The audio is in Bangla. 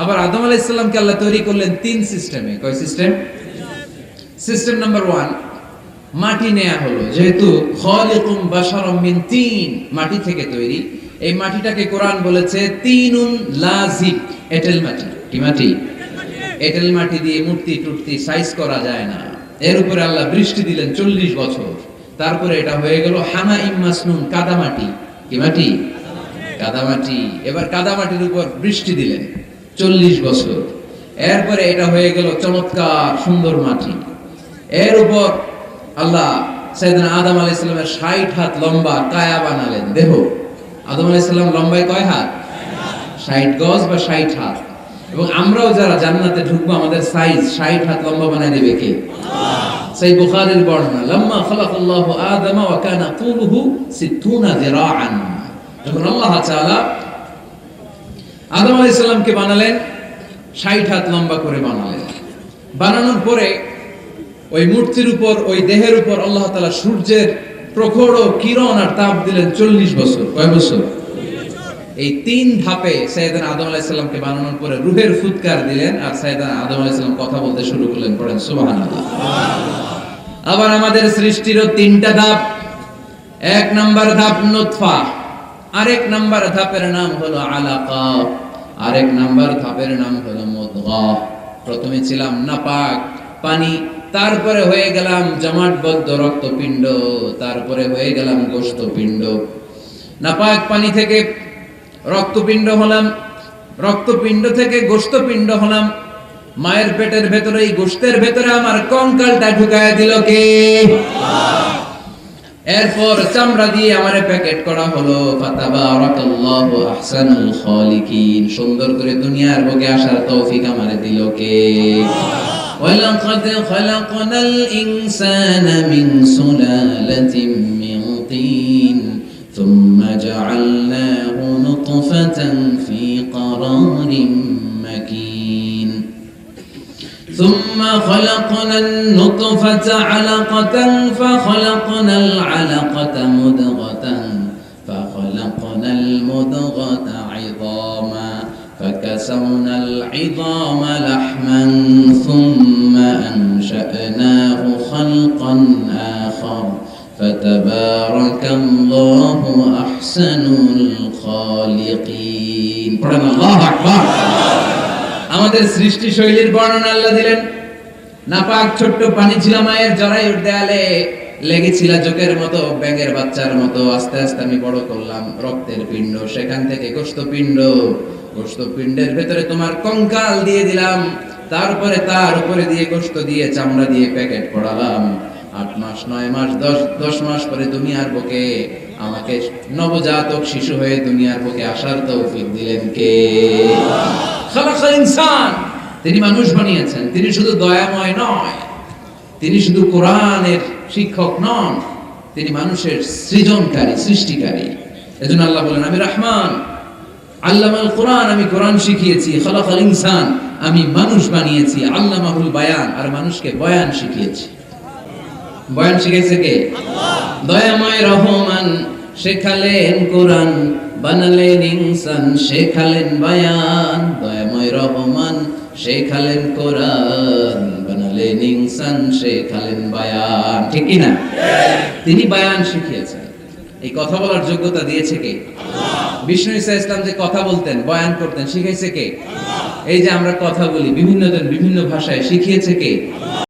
আবার আদম আলাইহিস সালামকে আল্লাহ তৈরি করলেন তিন সিস্টেমে। কয় সিস্টেম? সিস্টেম নাম্বার 1, মাটি নেয়া হলো, যেহেতু খালিকুম বাশারাম মিন তিন, মাটি থেকে তৈরি। এই মাটিটাকে কোরআন বলেছে তিনুন লাযিব, এঁটেল মাটি। কি মাটি? এঁটেল মাটি দিয়ে মূর্তি টুর্তি সাইজ করা যায় না। এর উপরে আল্লাহ বৃষ্টি দিলেন 40 বছর, তারপরে এটা হয়ে গেল হামাইম মাসনুন, কাদামাটি। কি মাটি? কাদামাটি। এবার কাদামাটির উপর বৃষ্টি দিলেন 40 বছর, এরপরে এটা হয়ে গেল চমৎকার সুন্দর মাটি। এর উপর আল্লাহ সাইয়েদনা আদম আলাইহিস সালামের 60 হাত লম্বা কায়া বানালেন, দেহ। আদম আলাইহিস সালাম লম্বায় কয় হাত? 60 গজ বা 60 হাত। এবং আমরাও যারা জান্নাতে ঢুকবো আমাদের সাইজ 60 হাত লম্বা বানায় দিবে কে? আল্লাহ। সহিহ বুখারীর বর্ণনা, লাম্মা খালাকাল্লাহু আদম ওয়া কানা তুলুহু 60 যিরাআন। যখন আল্লাহ তাআলা আদম আলাইহিস সালামকে বানালেন 60 হাত লম্বা করে বানালেন। বানানোর পরে ওই মূর্তির উপর, ওই দেহের উপর আল্লাহ তাআলা সূর্যের প্রখর কিরণ আর তাপ দিলেন 40 বছর। কয় বছর? এই 3 ধাপে সাইয়েদনা আদম আলাইহিস সালামকে বানানোর পরে রূহের ফুৎকার দিলেন, আর সাইয়েদনা আদম আলাইহিস সালাম কথা বলতে শুরু করলেন। পড়েন সুবহানাল্লাহ। আবার আমাদের সৃষ্টিরও 3টা ধাপ। 1 নাম্বার ধাপ নুতফা, আরেক নাম্বার ধাপের নাম হলো আলাকা, আরেক নাম্বার ধাপের নাম হলো মুদগা। প্রথমে ছিলাম নাপাক পানি, তারপরে হয়ে গেলাম জমাটবদ্ধ রক্তপিণ্ড, তারপরে হয়ে গেলাম গোশতপিণ্ড। নাপাক পানি থেকে রক্তপিণ্ড হলাম, রক্তপিণ্ড থেকে গোশতপিণ্ড হলাম। মায়ের পেটের ভেতরে, এই গোশতের ভেতরে আমার কঙ্কালটা ঢুকায় দিল কে? আল্লাহ। এরপর চামড়া দিয়ে আমারে প্যাকেট করা হলো। ফাতাবারাকাল্লাহু আহসানুল খালিকিন। সুন্দর করে দুনিয়ার বুকে আসার তৌফিক আমারে দিল কে? ওয়ালাকাদ খালাকনাল ইনসানা মিন সুলালাতিন মিন তিন সুম্মা জাআলনাহু নুতফাতান ফি قرارিম মাকিন ثم خلقنا النطفة علقة فخلقنا العلقة مضغة فخلقنا المضغة عظاما فكسونا العظام لحما ثم أنشأناه خلقا آخر فتبارك الله أحسن الخالقين. الله أكبر. আমাদের সৃষ্টি শৈলীর বর্ণনা আল্লাহ দিলেন। নাপাক ছোট্ট পানি ছিল মায়ের জরায়ুর দেয়ালে, লেগেছিল জোকের মতো, ব্যাঙের বাচ্চার মতো। আস্তে আস্তে আমি বড় করলাম রক্তের পিণ্ড, সেখান থেকে গোশতপিণ্ড, গোশতপিণ্ডের ভেতরে তোমার কঙ্কাল দিয়ে দিলাম, তারপরে তার উপরে দিয়ে গোশত দিয়ে চামড়া দিয়ে প্যাকেট পড়ালাম। 8 মাস 9 মাস 10 মাস পরে দুনিয়ার বুকে আমাকে নবজাতক শিশু হয়ে দুনিয়ার বুকে আসার তৌফিক দিলেন কে? খালাকাল ইনসান। তিনি মানুষ বানিয়েছেন। তিনি শুধু দয়াময় নয়, তিনি শুধু কোরআনের শিক্ষক নন, তিনি মানুষের সৃজনকারী, সৃষ্টিকারী। এজন্য আল্লাহ বলেন, আমি রহমান, আল্লামাল কোরআন, আমি কোরআন শিখিয়েছি। খালাকাল ইনসান, আমি মানুষ বানিয়েছি। আল্লামাহুল বায়ান, আর মানুষকে বয়ান শিখিয়েছি। বয়ান শিখাইছে কে? আল্লাহ। দয়াময় রহমান শেখালেন কোরআন, বানালেন ইনসান, শেখালেন বায়ান। দয়াময় রহমান শেখালেন কোরআন, বানালেন ইনসান, শেখালেন বায়ান। ঠিক কি না? তিনি বায়ান শিখিয়েছেন। এই কথা বলার যোগ্যতা দিয়েছে কে? আল্লাহ। বিষ্ণু ঈসা ইসলাম যে কথা বলতেন, বয়ান করতেন, শিখাইছে কে? আল্লাহ। এই যে আমরা কথা বলি বিভিন্ন জন বিভিন্ন ভাষায়, শিখিয়েছে কে?